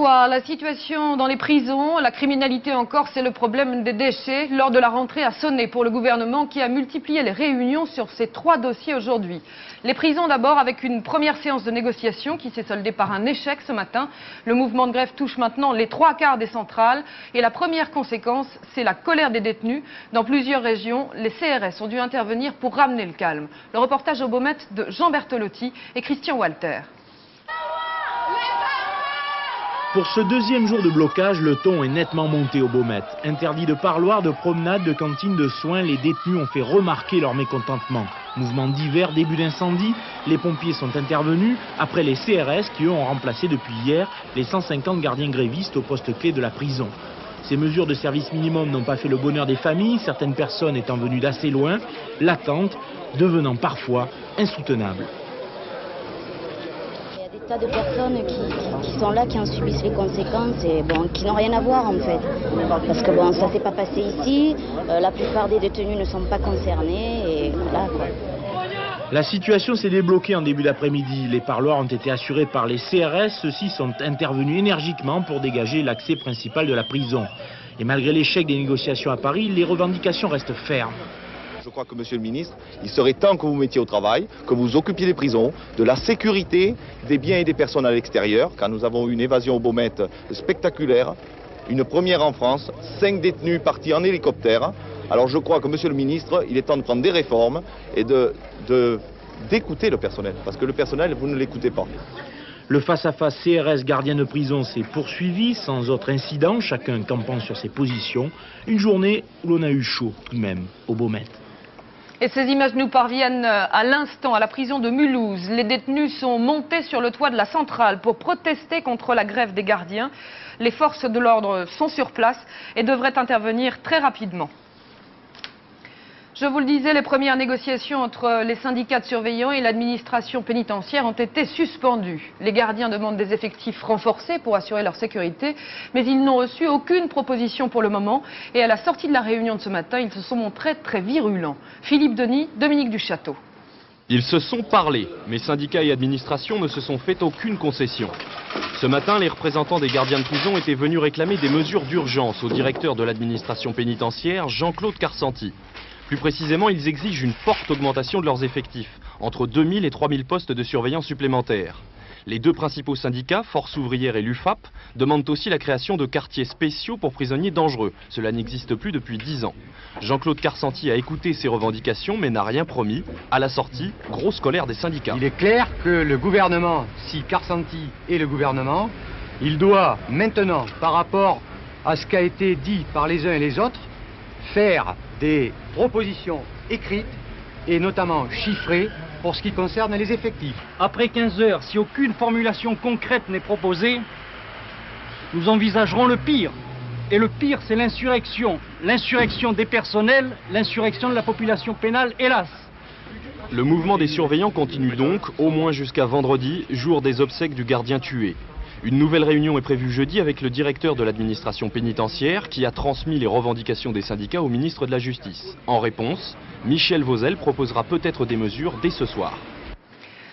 François, la situation dans les prisons, la criminalité en Corse et le problème des déchets lors de la rentrée a sonné pour le gouvernement qui a multiplié les réunions sur ces 3 dossiers aujourd'hui. Les prisons d'abord avec une première séance de négociation qui s'est soldée par un échec ce matin. Le mouvement de grève touche maintenant les 3/4 des centrales et la première conséquence, c'est la colère des détenus. Dans plusieurs régions, les CRS ont dû intervenir pour ramener le calme. Le reportage au Beaumet de Jean Bertolotti et Christian Walter. Pour ce deuxième jour de blocage, le ton est nettement monté au Beaumet. Interdit de parloir, de promenade, de cantine, de soins, les détenus ont fait remarquer leur mécontentement. Mouvement divers, début d'incendie, les pompiers sont intervenus après les CRS qui eux ont remplacé depuis hier les 150 gardiens grévistes au poste clé de la prison. Ces mesures de service minimum n'ont pas fait le bonheur des familles, certaines personnes étant venues d'assez loin, l'attente devenant parfois insoutenable. Tas de personnes qui sont là, qui en subissent les conséquences et bon, qui n'ont rien à voir en fait. Parce que bon, ça s'est pas passé ici, la plupart des détenus ne sont pas concernés et voilà quoi. La situation s'est débloquée en début d'après-midi. Les parloirs ont été assurés par les CRS. Ceux-ci sont intervenus énergiquement pour dégager l'accès principal de la prison. Et malgré l'échec des négociations à Paris, les revendications restent fermes. Je crois que, monsieur le ministre, il serait temps que vous mettiez au travail, que vous occupiez des prisons, de la sécurité des biens et des personnes à l'extérieur, car nous avons eu une évasion au Beaumet spectaculaire, une première en France, 5 détenus partis en hélicoptère. Alors je crois que, monsieur le ministre, il est temps de prendre des réformes et d'écouter le personnel, parce que le personnel, vous ne l'écoutez pas. Le face-à-face CRS gardien de prison s'est poursuivi sans autre incident, chacun campant sur ses positions. Une journée où l'on a eu chaud tout de même au Beaumet. Et ces images nous parviennent à l'instant à la prison de Mulhouse. Les détenus sont montés sur le toit de la centrale pour protester contre la grève des gardiens. Les forces de l'ordre sont sur place et devraient intervenir très rapidement. Je vous le disais, les premières négociations entre les syndicats de surveillants et l'administration pénitentiaire ont été suspendues. Les gardiens demandent des effectifs renforcés pour assurer leur sécurité, mais ils n'ont reçu aucune proposition pour le moment. Et à la sortie de la réunion de ce matin, ils se sont montrés très virulents. Philippe Denis, Dominique Duchâteau. Ils se sont parlé, mais syndicats et administration ne se sont fait aucune concession. Ce matin, les représentants des gardiens de prison étaient venus réclamer des mesures d'urgence au directeur de l'administration pénitentiaire, Jean-Claude Carsanti. Plus précisément, ils exigent une forte augmentation de leurs effectifs, entre 2000 et 3000 postes de surveillants supplémentaires. Les 2 principaux syndicats, Force ouvrière et l'UFAP, demandent aussi la création de quartiers spéciaux pour prisonniers dangereux. Cela n'existe plus depuis 10 ans. Jean-Claude Carsanti a écouté ces revendications mais n'a rien promis. À la sortie, grosse colère des syndicats. Il est clair que le gouvernement, si Carsanti est le gouvernement, il doit maintenant, par rapport à ce qui a été dit par les uns et les autres, faire des propositions écrites et notamment chiffrées pour ce qui concerne les effectifs. Après 15 heures, si aucune formulation concrète n'est proposée, nous envisagerons le pire. Et le pire, c'est l'insurrection. L'insurrection des personnels, l'insurrection de la population pénale, hélas. Le mouvement des surveillants continue donc, au moins jusqu'à vendredi, jour des obsèques du gardien tué. Une nouvelle réunion est prévue jeudi avec le directeur de l'administration pénitentiaire qui a transmis les revendications des syndicats au ministre de la Justice. En réponse, Michel Vauzel proposera peut-être des mesures dès ce soir.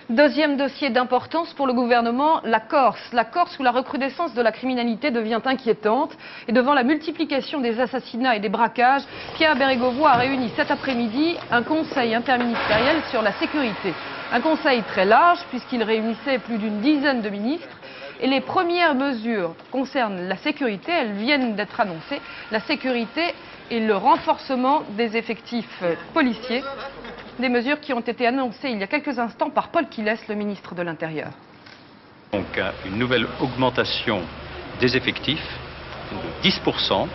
Deuxième dossier d'importance pour le gouvernement, la Corse. La Corse où la recrudescence de la criminalité devient inquiétante. Et devant la multiplication des assassinats et des braquages, Pierre Bérégovoy a réuni cet après-midi un conseil interministériel sur la sécurité. Un conseil très large puisqu'il réunissait plus d'une dizaine de ministres. Et les premières mesures concernent la sécurité, elles viennent d'être annoncées. La sécurité et le renforcement des effectifs policiers. Des mesures qui ont été annoncées il y a quelques instants par Paul Quilles, le ministre de l'Intérieur. Donc une nouvelle augmentation des effectifs de 10%,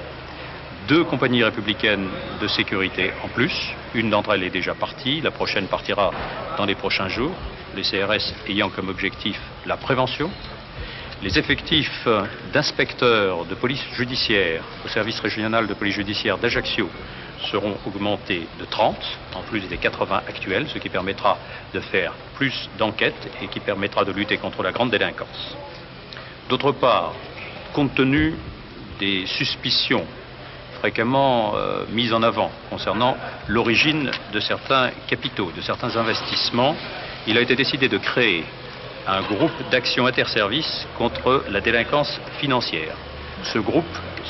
2 compagnies républicaines de sécurité en plus. Une d'entre elles est déjà partie, la prochaine partira dans les prochains jours. Les CRS ayant comme objectif la prévention. Les effectifs d'inspecteurs de police judiciaire au service régional de police judiciaire d'Ajaccio seront augmentés de 30, en plus des 80 actuels, ce qui permettra de faire plus d'enquêtes et qui permettra de lutter contre la grande délinquance. D'autre part, compte tenu des suspicions fréquemment mises en avant concernant l'origine de certains capitaux, de certains investissements, il a été décidé de créer un groupe d'action interservices contre la délinquance financière. Ce groupe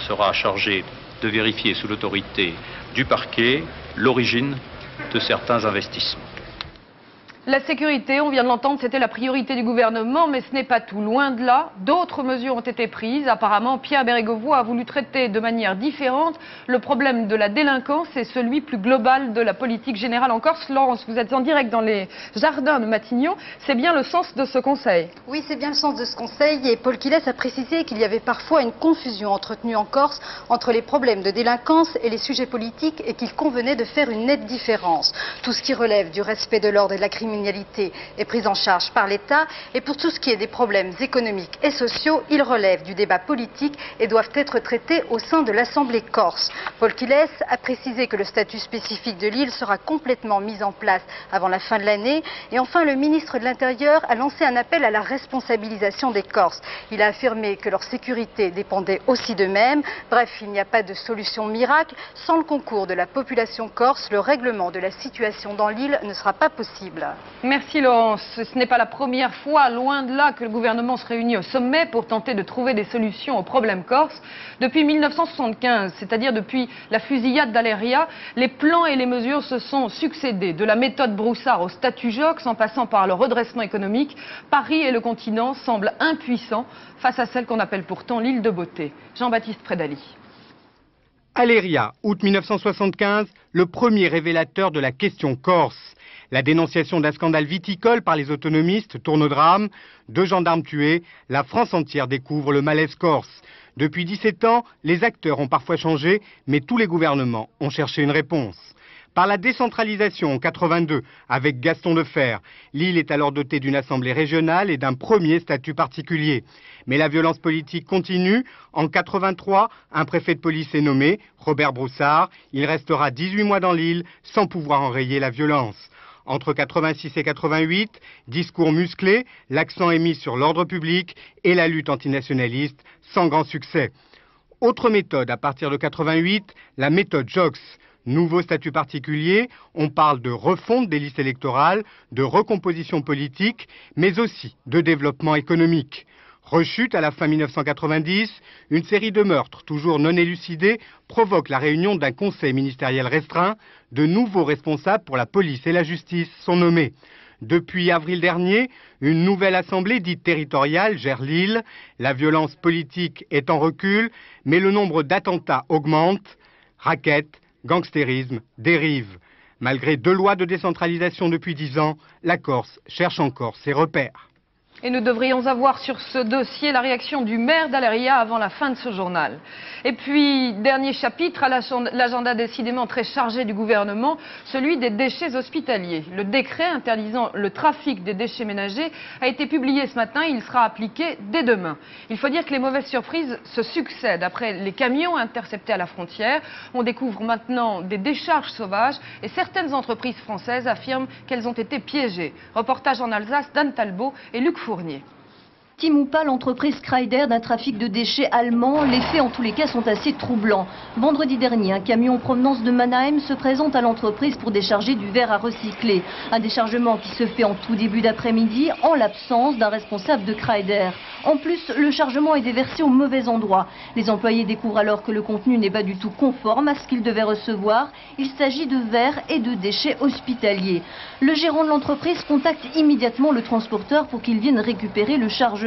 sera chargé de vérifier sous l'autorité du parquet l'origine de certains investissements. La sécurité, on vient de l'entendre, c'était la priorité du gouvernement, mais ce n'est pas tout. Loin de là, d'autres mesures ont été prises. Apparemment, Pierre Bérégovoy a voulu traiter de manière différente le problème de la délinquance et celui plus global de la politique générale en Corse. Laurence, vous êtes en direct dans les jardins de Matignon. C'est bien le sens de ce conseil? Oui, c'est bien le sens de ce conseil. Et Paul Quilès a précisé qu'il y avait parfois une confusion entretenue en Corse entre les problèmes de délinquance et les sujets politiques et qu'il convenait de faire une nette différence. Tout ce qui relève du respect de l'ordre et de la criminalité est prise en charge par l'État, et pour tout ce qui est des problèmes économiques et sociaux, ils relèvent du débat politique et doivent être traités au sein de l'Assemblée corse. Paul Quilès a précisé que le statut spécifique de l'île sera complètement mis en place avant la fin de l'année. Et enfin, le ministre de l'Intérieur a lancé un appel à la responsabilisation des Corses. Il a affirmé que leur sécurité dépendait aussi d'eux-mêmes. Bref, il n'y a pas de solution miracle. Sans le concours de la population corse, le règlement de la situation dans l'île ne sera pas possible. Merci Laurence. Ce n'est pas la première fois, loin de là, que le gouvernement se réunit au sommet pour tenter de trouver des solutions aux problèmes corses. Depuis 1975, c'est-à-dire depuis la fusillade d'Aléria, les plans et les mesures se sont succédés. De la méthode Broussard au statut Joxe, en passant par le redressement économique, Paris et le continent semblent impuissants face à celle qu'on appelle pourtant l'île de beauté. Jean-Baptiste Prédali. Aléria, août 1975, le premier révélateur de la question corse. La dénonciation d'un scandale viticole par les autonomistes tourne au drame. 2 gendarmes tués, la France entière découvre le malaise corse. Depuis 17 ans, les acteurs ont parfois changé, mais tous les gouvernements ont cherché une réponse. Par la décentralisation en 82, avec Gaston Defferre, l'île est alors dotée d'une assemblée régionale et d'un premier statut particulier. Mais la violence politique continue. En 83, un préfet de police est nommé, Robert Broussard. Il restera 18 mois dans l'île sans pouvoir enrayer la violence. Entre 86 et 88, discours musclés, l'accent est mis sur l'ordre public et la lutte antinationaliste sans grand succès. Autre méthode à partir de 88, la méthode Joxe. Nouveau statut particulier, on parle de refonte des listes électorales, de recomposition politique, mais aussi de développement économique. Rechute à la fin 1990, une série de meurtres toujours non élucidés provoque la réunion d'un conseil ministériel restreint. De nouveaux responsables pour la police et la justice sont nommés. Depuis avril dernier, une nouvelle assemblée dite territoriale gère l'île. La violence politique est en recul, mais le nombre d'attentats augmente. Raquettes, gangstérisme, dérive. Malgré 2 lois de décentralisation depuis 10 ans, la Corse cherche encore ses repères. Et nous devrions avoir sur ce dossier la réaction du maire d'Aléria avant la fin de ce journal. Et puis, dernier chapitre à l'agenda décidément très chargé du gouvernement, celui des déchets hospitaliers. Le décret interdisant le trafic des déchets ménagers a été publié ce matin, il sera appliqué dès demain. Il faut dire que les mauvaises surprises se succèdent. Après les camions interceptés à la frontière, on découvre maintenant des décharges sauvages et certaines entreprises françaises affirment qu'elles ont été piégées. Reportage en Alsace d'Anne Talbot et Luc Fournier. Team ou pas, l'entreprise Kreider d'un trafic de déchets allemand, les faits en tous les cas sont assez troublants. Vendredi dernier, un camion en provenance de Mannheim se présente à l'entreprise pour décharger du verre à recycler. Un déchargement qui se fait en tout début d'après-midi en l'absence d'un responsable de Kreider. En plus, le chargement est déversé au mauvais endroit. Les employés découvrent alors que le contenu n'est pas du tout conforme à ce qu'ils devaient recevoir. Il s'agit de verre et de déchets hospitaliers. Le gérant de l'entreprise contacte immédiatement le transporteur pour qu'il vienne récupérer le chargement.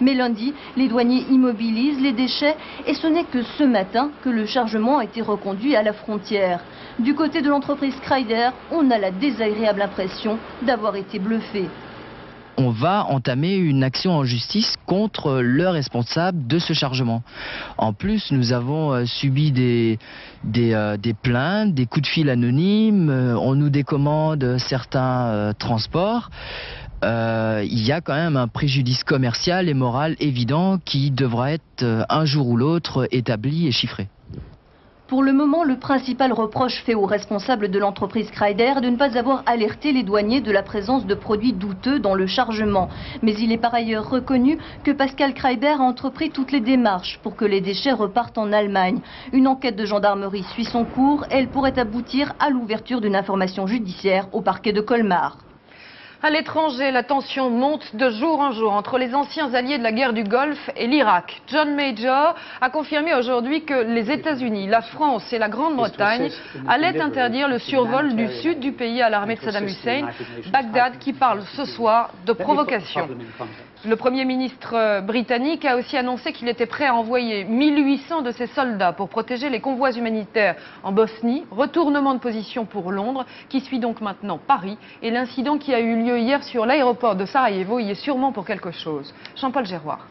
Mais lundi, les douaniers immobilisent les déchets et ce n'est que ce matin que le chargement a été reconduit à la frontière. Du côté de l'entreprise Kreider, on a la désagréable impression d'avoir été bluffé. On va entamer une action en justice contre le responsable de ce chargement. En plus, nous avons subi des plaintes, des coups de fil anonymes, on nous décommande certains transports. Il y a quand même un préjudice commercial et moral évident qui devra être un jour ou l'autre établi et chiffré. Pour le moment, le principal reproche fait aux responsables de l'entreprise Kreider est de ne pas avoir alerté les douaniers de la présence de produits douteux dans le chargement. Mais il est par ailleurs reconnu que Pascal Kreider a entrepris toutes les démarches pour que les déchets repartent en Allemagne. Une enquête de gendarmerie suit son cours et elle pourrait aboutir à l'ouverture d'une information judiciaire au parquet de Colmar. À l'étranger, la tension monte de jour en jour entre les anciens alliés de la guerre du Golfe et l'Irak. John Major a confirmé aujourd'hui que les États-Unis, la France et la Grande-Bretagne allaient interdire le survol du sud du pays à l'armée de Saddam Hussein, Bagdad qui parle ce soir de provocation. Le Premier ministre britannique a aussi annoncé qu'il était prêt à envoyer 1800 de ses soldats pour protéger les convois humanitaires en Bosnie. Retournement de position pour Londres, qui suit donc maintenant Paris. Et l'incident qui a eu lieu hier sur l'aéroport de Sarajevo y est sûrement pour quelque chose. Jean-Paul Géroard.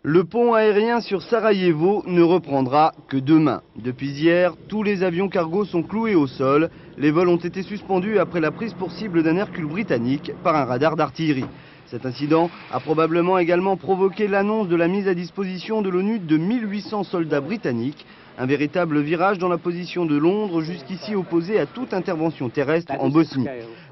Le pont aérien sur Sarajevo ne reprendra que demain. Depuis hier, tous les avions cargo sont cloués au sol. Les vols ont été suspendus après la prise pour cible d'un Hercule britannique par un radar d'artillerie. Cet incident a probablement également provoqué l'annonce de la mise à disposition de l'ONU de 1800 soldats britanniques. Un véritable virage dans la position de Londres, jusqu'ici opposée à toute intervention terrestre en Bosnie.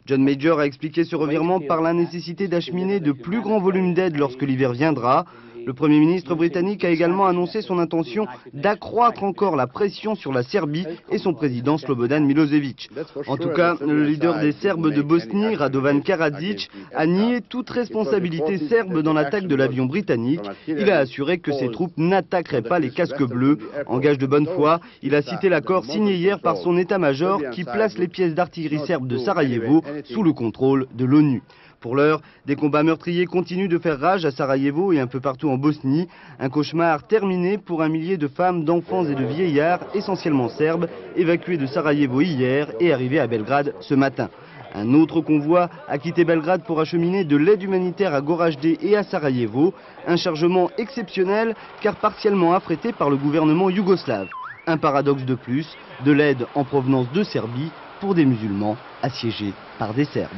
John Major a expliqué ce revirement par la nécessité d'acheminer de plus grands volumes d'aide lorsque l'hiver viendra. Le Premier ministre britannique a également annoncé son intention d'accroître encore la pression sur la Serbie et son président Slobodan Milosevic. En tout cas, le leader des Serbes de Bosnie, Radovan Karadzic, a nié toute responsabilité serbe dans l'attaque de l'avion britannique. Il a assuré que ses troupes n'attaqueraient pas les casques bleus. En gage de bonne foi, il a cité l'accord signé hier par son état-major qui place les pièces d'artillerie serbes de Sarajevo sous le contrôle de l'ONU. Pour l'heure, des combats meurtriers continuent de faire rage à Sarajevo et un peu partout en Bosnie. Un cauchemar terminé pour un millier de femmes, d'enfants et de vieillards, essentiellement serbes, évacués de Sarajevo hier et arrivés à Belgrade ce matin. Un autre convoi a quitté Belgrade pour acheminer de l'aide humanitaire à Goražde et à Sarajevo. Un chargement exceptionnel car partiellement affrété par le gouvernement yougoslave. Un paradoxe de plus, de l'aide en provenance de Serbie pour des musulmans assiégés par des Serbes.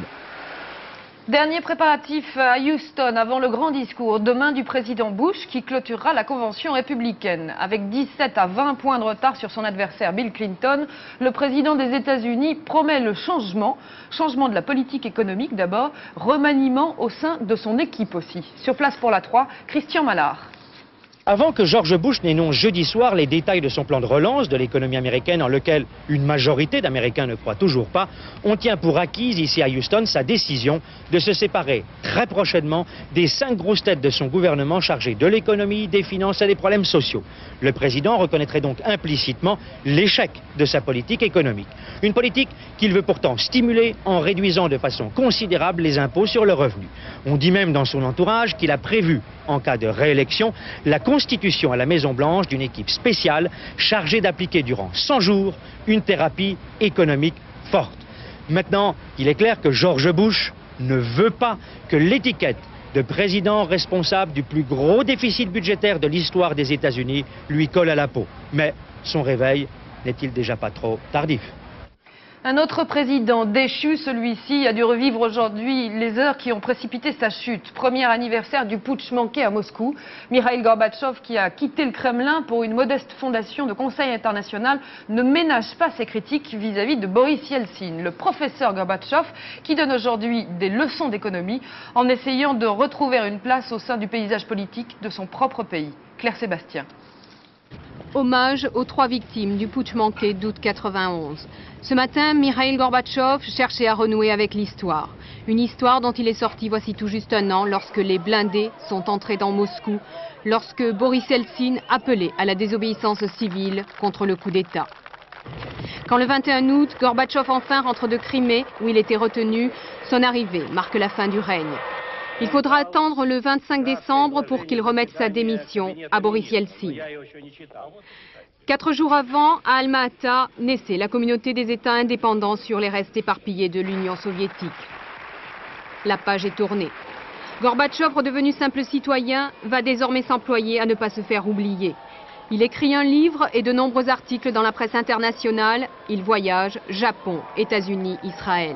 Dernier préparatif à Houston avant le grand discours demain du président Bush qui clôturera la convention républicaine. Avec 17 à 20 points de retard sur son adversaire Bill Clinton, le président des États-Unis promet le changement de la politique économique d'abord, remaniement au sein de son équipe aussi. Sur place pour la 3, Christian Mallard. Avant que George Bush n'énonce jeudi soir les détails de son plan de relance de l'économie américaine en lequel une majorité d'Américains ne croient toujours pas, on tient pour acquise ici à Houston sa décision de se séparer très prochainement des 5 grosses têtes de son gouvernement chargées de l'économie, des finances et des problèmes sociaux. Le président reconnaîtrait donc implicitement l'échec de sa politique économique. Une politique qu'il veut pourtant stimuler en réduisant de façon considérable les impôts sur le revenu. On dit même dans son entourage qu'il a prévu, en cas de réélection, la constitution à la Maison-Blanche d'une équipe spéciale chargée d'appliquer durant 100 jours une thérapie économique forte. Maintenant, il est clair que George Bush ne veut pas que l'étiquette de président responsable du plus gros déficit budgétaire de l'histoire des États-Unis lui colle à la peau. Mais son réveil n'est-il déjà pas trop tardif ? Un autre président déchu, celui-ci, a dû revivre aujourd'hui les heures qui ont précipité sa chute. Premier anniversaire du putsch manqué à Moscou. Mikhaïl Gorbatchev, qui a quitté le Kremlin pour une modeste fondation de conseil international, ne ménage pas ses critiques vis-à-vis de Boris Yeltsin, le professeur Gorbatchev, qui donne aujourd'hui des leçons d'économie en essayant de retrouver une place au sein du paysage politique de son propre pays. Claire Sébastien. Hommage aux 3 victimes du putsch manqué d'août 91. Ce matin, Mikhaïl Gorbatchev cherchait à renouer avec l'histoire. Une histoire dont il est sorti voici tout juste un an lorsque les blindés sont entrés dans Moscou, lorsque Boris Yeltsin appelait à la désobéissance civile contre le coup d'État. Quand le 21 août, Gorbatchev enfin rentre de Crimée, où il était retenu, son arrivée marque la fin du règne. Il faudra attendre le 25 décembre pour qu'il remette sa démission à Boris Yeltsin. 4 jours avant, à Alma-Ata, naissait la communauté des États indépendants sur les restes éparpillés de l'Union soviétique. La page est tournée. Gorbatchev, redevenu simple citoyen, va désormais s'employer à ne pas se faire oublier. Il écrit un livre et de nombreux articles dans la presse internationale. Il voyage, Japon, États-Unis, Israël.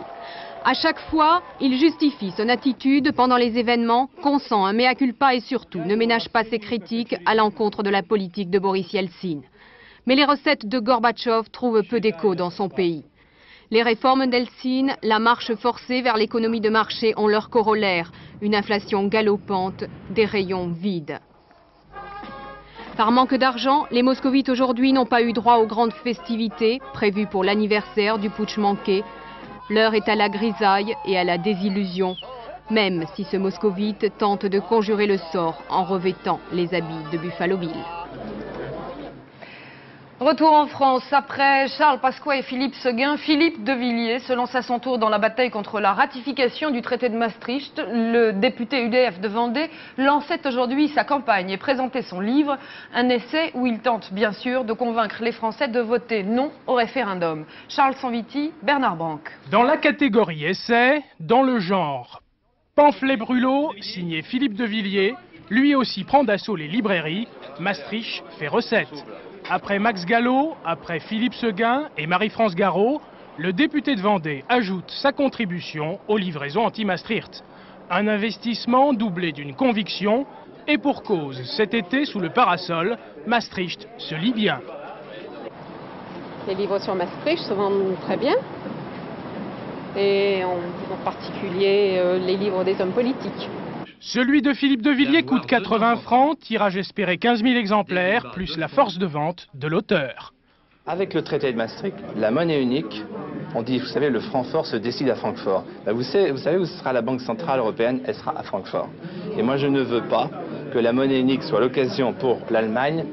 À chaque fois, il justifie son attitude pendant les événements, consent un mea culpa et surtout ne ménage pas ses critiques à l'encontre de la politique de Boris Yeltsin. Mais les recettes de Gorbatchev trouvent peu d'écho dans son pays. Les réformes d'Yeltsin, la marche forcée vers l'économie de marché ont leur corollaire, une inflation galopante, des rayons vides. Par manque d'argent, les moscovites aujourd'hui n'ont pas eu droit aux grandes festivités prévues pour l'anniversaire du putsch manqué. L'heure est à la grisaille et à la désillusion, même si ce moscovite tente de conjurer le sort en revêtant les habits de Buffalo Bill. Retour en France, après Charles Pasqua et Philippe Séguin, Philippe de Villiers se lance à son tour dans la bataille contre la ratification du traité de Maastricht. Le député UDF de Vendée lançait aujourd'hui sa campagne et présentait son livre, un essai où il tente bien sûr de convaincre les Français de voter non au référendum. Charles Sanviti, Bernard Branc. Dans la catégorie essai, dans le genre pamphlet brûlot, signé Philippe de Villiers, lui aussi prend d'assaut les librairies, Maastricht fait recette. Après Max Gallo, après Philippe Séguin et Marie-France Garot, le député de Vendée ajoute sa contribution aux livraisons anti-Maastricht. Un investissement doublé d'une conviction, et pour cause, cet été sous le parasol, Maastricht se lit bien. Les livres sur Maastricht se vendent très bien, et en particulier les livres des hommes politiques. Celui de Philippe de Villiers coûte 80 francs, tirage espéré 15 000 exemplaires, plus la force de vente de l'auteur. Avec le traité de Maastricht, la monnaie unique, on dit, vous savez, le franc fort se décide à Francfort. Ben vous savez où sera la Banque Centrale Européenne? Elle sera à Francfort. Et moi, je ne veux pas que la monnaie unique soit l'occasion pour l'Allemagne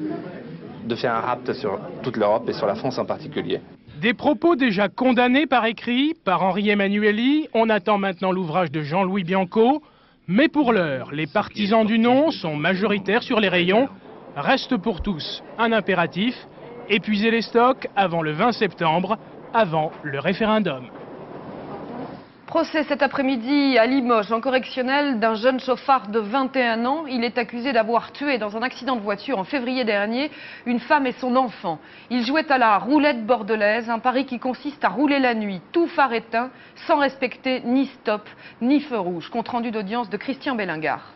de faire un rapt sur toute l'Europe et sur la France en particulier. Des propos déjà condamnés par écrit par Henri Emmanuelli, on attend maintenant l'ouvrage de Jean-Louis Bianco. Mais pour l'heure, les partisans du non sont majoritaires sur les rayons. Reste pour tous un impératif, épuiser les stocks avant le 20 septembre, avant le référendum. Procès cet après-midi à Limoges, en correctionnel, d'un jeune chauffard de 21 ans. Il est accusé d'avoir tué dans un accident de voiture en février dernier une femme et son enfant. Il jouait à la roulette bordelaise, un pari qui consiste à rouler la nuit, tout phare éteint, sans respecter ni stop, ni feu rouge. Compte rendu d'audience de Christian Bellingard.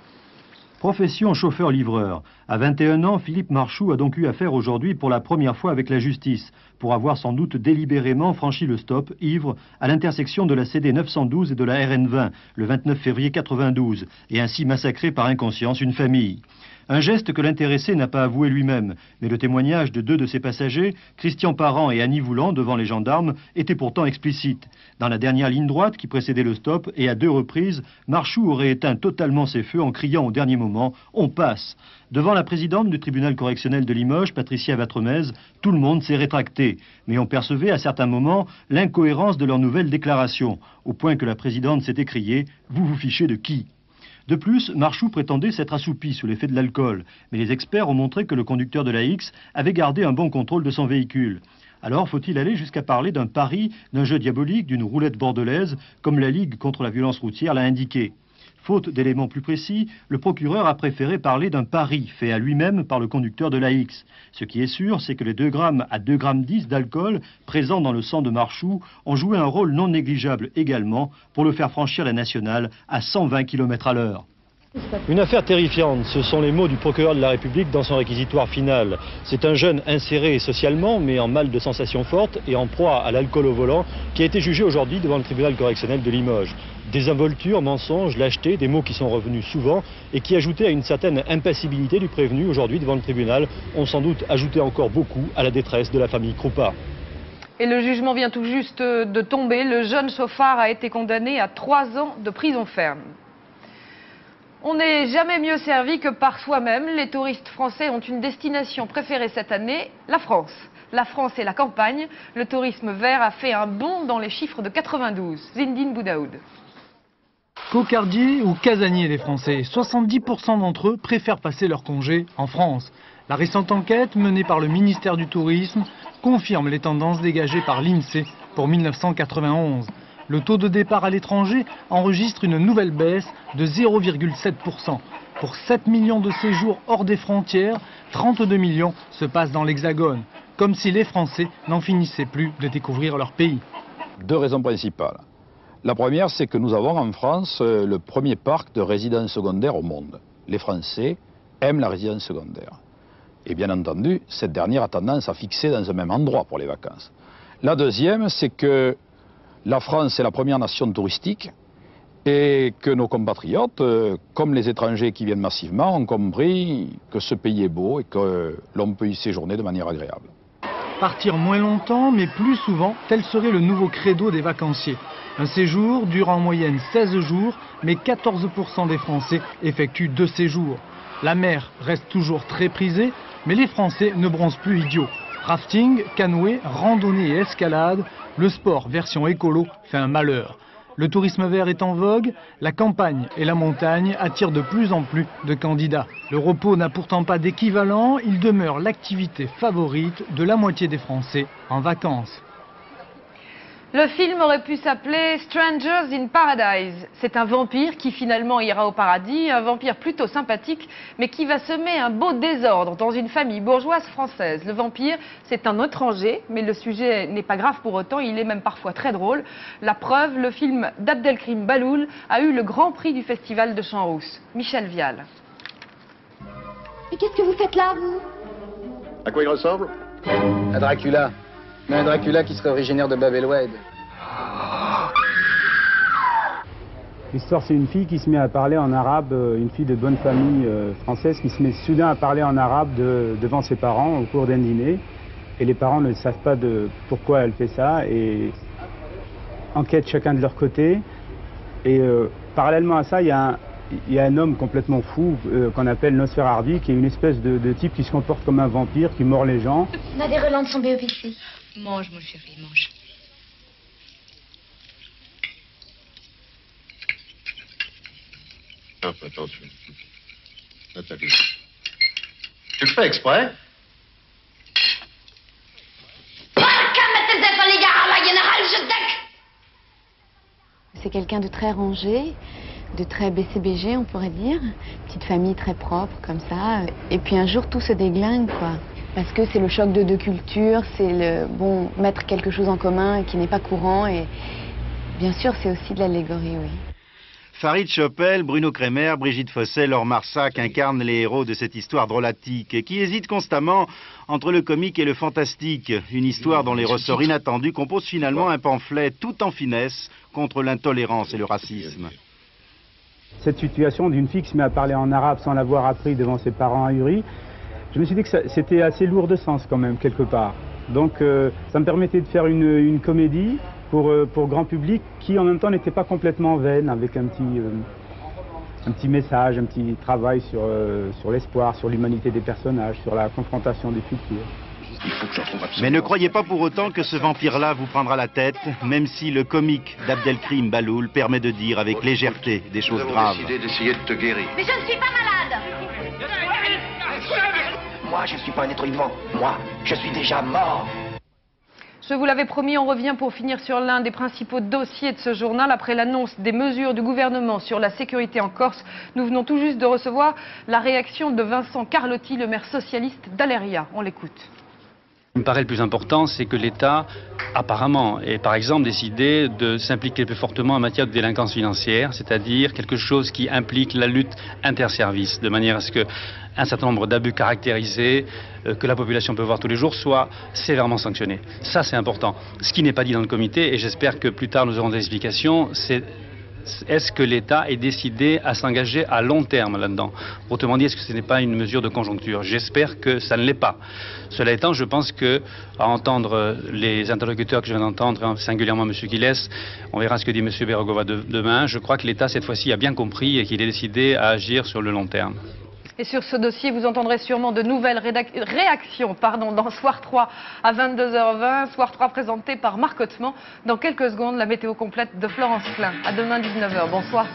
Profession chauffeur-livreur. À 21 ans, Philippe Marchoux a donc eu affaire aujourd'hui pour la première fois avec la justice, pour avoir sans doute délibérément franchi le stop, ivre, à l'intersection de la CD 912 et de la RN 20, le 29 février 92, et ainsi massacré par inconscience une famille. Un geste que l'intéressé n'a pas avoué lui-même, mais le témoignage de deux de ses passagers, Christian Parent et Annie Voulant, devant les gendarmes, était pourtant explicite. Dans la dernière ligne droite qui précédait le stop, et à 2 reprises, Marchoux aurait éteint totalement ses feux en criant au dernier moment « On passe !» Devant la présidente du tribunal correctionnel de Limoges, Patricia Vatremez, tout le monde s'est rétracté. Mais on percevait à certains moments l'incohérence de leur nouvelle déclaration, au point que la présidente s'est écriée « Vous vous fichez de qui ?» De plus, Marchoux prétendait s'être assoupi sous l'effet de l'alcool, mais les experts ont montré que le conducteur de la X avait gardé un bon contrôle de son véhicule. Alors faut-il aller jusqu'à parler d'un pari, d'un jeu diabolique, d'une roulette bordelaise, comme la Ligue contre la violence routière l'a indiqué? Faute d'éléments plus précis, le procureur a préféré parler d'un pari fait à lui-même par le conducteur de la X. Ce qui est sûr, c'est que les 2 grammes à 2,10 grammes d'alcool présents dans le sang de Marchoux ont joué un rôle non négligeable également pour le faire franchir la nationale à 120 km à l'heure. Une affaire terrifiante, ce sont les mots du procureur de la République dans son réquisitoire final. C'est un jeune inséré socialement, mais en mal de sensations fortes et en proie à l'alcool au volant, qui a été jugé aujourd'hui devant le tribunal correctionnel de Limoges. Désinvolture, mensonges, lâcheté, des mots qui sont revenus souvent et qui, ajoutés à une certaine impassibilité du prévenu aujourd'hui devant le tribunal, ont sans doute ajouté encore beaucoup à la détresse de la famille Krupa. Et le jugement vient tout juste de tomber. Le jeune chauffard a été condamné à 3 ans de prison ferme. On n'est jamais mieux servi que par soi-même. Les touristes français ont une destination préférée cette année, la France. La France et la campagne. Le tourisme vert a fait un bond dans les chiffres de 92. Zindine Boudaoud. Cocardiers ou casaniers les Français, 70% d'entre eux préfèrent passer leur congé en France. La récente enquête menée par le ministère du Tourisme confirme les tendances dégagées par l'INSEE pour 1991. Le taux de départ à l'étranger enregistre une nouvelle baisse de 0,7%. Pour 7 millions de séjours hors des frontières, 32 millions se passent dans l'Hexagone, comme si les Français n'en finissaient plus de découvrir leur pays. 2 raisons principales. La première, c'est que nous avons en France le premier parc de résidences secondaires au monde. Les Français aiment la résidence secondaire. Et bien entendu, cette dernière a tendance à fixer dans un même endroit pour les vacances. La deuxième, c'est que la France est la première nation touristique et que nos compatriotes, comme les étrangers qui viennent massivement, ont compris que ce pays est beau et que l'on peut y séjourner de manière agréable. Partir moins longtemps, mais plus souvent, tel serait le nouveau credo des vacanciers. Un séjour dure en moyenne 16 jours, mais 14% des Français effectuent 2 séjours. La mer reste toujours très prisée, mais les Français ne bronzent plus idiots. Rafting, canoë, randonnée et escalade, le sport version écolo fait un malheur. Le tourisme vert est en vogue, la campagne et la montagne attirent de plus en plus de candidats. Le repos n'a pourtant pas d'équivalent, il demeure l'activité favorite de la moitié des Français en vacances. Le film aurait pu s'appeler Strangers in Paradise. C'est un vampire qui finalement ira au paradis, un vampire plutôt sympathique, mais qui va semer un beau désordre dans une famille bourgeoise française. Le vampire, c'est un étranger, mais le sujet n'est pas grave pour autant, il est même parfois très drôle. La preuve, le film d'Abdelkrim Baloul a eu le grand prix du festival de Champs-Rousse. Michel Vial. Mais qu'est-ce que vous faites là, vous? À quoi il ressemble? À Dracula. Mais un Dracula qui serait originaire de Bab el-Oued. L'histoire, c'est une fille qui se met à parler en arabe, une fille de bonne famille française qui se met soudain à parler en arabe devant ses parents au cours d'un dîner. Et les parents ne savent pas pourquoi elle fait ça et enquêtent chacun de leur côté. Et parallèlement à ça, il y a un homme complètement fou qu'on appelle Nosferatu, qui est une espèce de type qui se comporte comme un vampire, qui mord les gens. On a des relents de son ici. Mange, mon chéri, mange. Ah, attention. Nathalie. Tu le fais exprès? C'est quelqu'un de très rangé, de très BCBG, on pourrait dire. Petite famille très propre, comme ça. Et puis un jour, tout se déglingue, quoi. Parce que c'est le choc de deux cultures, c'est mettre quelque chose en commun qui n'est pas courant. Et bien sûr, c'est aussi de l'allégorie, oui. Farid Chopel, Bruno Kremer, Brigitte Fossey, Laure Marsac incarnent les héros de cette histoire drôlatique et qui hésite constamment entre le comique et le fantastique. Une histoire dont les ressorts inattendus composent finalement un pamphlet tout en finesse contre l'intolérance et le racisme. Cette situation d'une fille qui se met à parler en arabe sans l'avoir appris devant ses parents ahuris, je me suis dit que c'était assez lourd de sens quand même, quelque part. Donc ça me permettait de faire une comédie pour grand public qui en même temps n'était pas complètement vaine, avec un petit message, un petit travail sur l'espoir, sur l'humanité des personnages, sur la confrontation des futurs. Mais ne croyez pas pour autant que ce vampire-là vous prendra la tête, même si le comique d'Abdelkrim Baloul permet de dire avec légèreté des choses graves. Nous avons décidé d'essayer de te guérir. Mais je ne suis pas malade. Moi, je ne suis pas un être vivant. Moi, je suis déjà mort. Je vous l'avais promis, on revient pour finir sur l'un des principaux dossiers de ce journal. Après l'annonce des mesures du gouvernement sur la sécurité en Corse, nous venons tout juste de recevoir la réaction de Vincent Carlotti, le maire socialiste d'Aléria. On l'écoute. Ce qui me paraît le plus important, c'est que l'État, apparemment, ait par exemple décidé de s'impliquer plus fortement en matière de délinquance financière, c'est-à-dire quelque chose qui implique la lutte interservices, de manière à ce qu'un certain nombre d'abus caractérisés que la population peut voir tous les jours soient sévèrement sanctionnés. Ça, c'est important. Ce qui n'est pas dit dans le comité, et j'espère que plus tard nous aurons des explications, c'est est-ce que l'État est décidé à s'engager à long terme là-dedans? Autrement dit, est-ce que ce n'est pas une mesure de conjoncture? J'espère que ça ne l'est pas. Cela étant, je pense que, à entendre les interlocuteurs que je viens d'entendre, singulièrement M. Quilès, on verra ce que dit M. Bergova demain, je crois que l'État, cette fois-ci, a bien compris et qu'il est décidé à agir sur le long terme. Et sur ce dossier, vous entendrez sûrement de nouvelles réactions dans Soir 3 à 22h20. Soir 3 présenté par Marc Hautement. Dans quelques secondes, la météo complète de Florence Klein. À demain 19h. Bonsoir.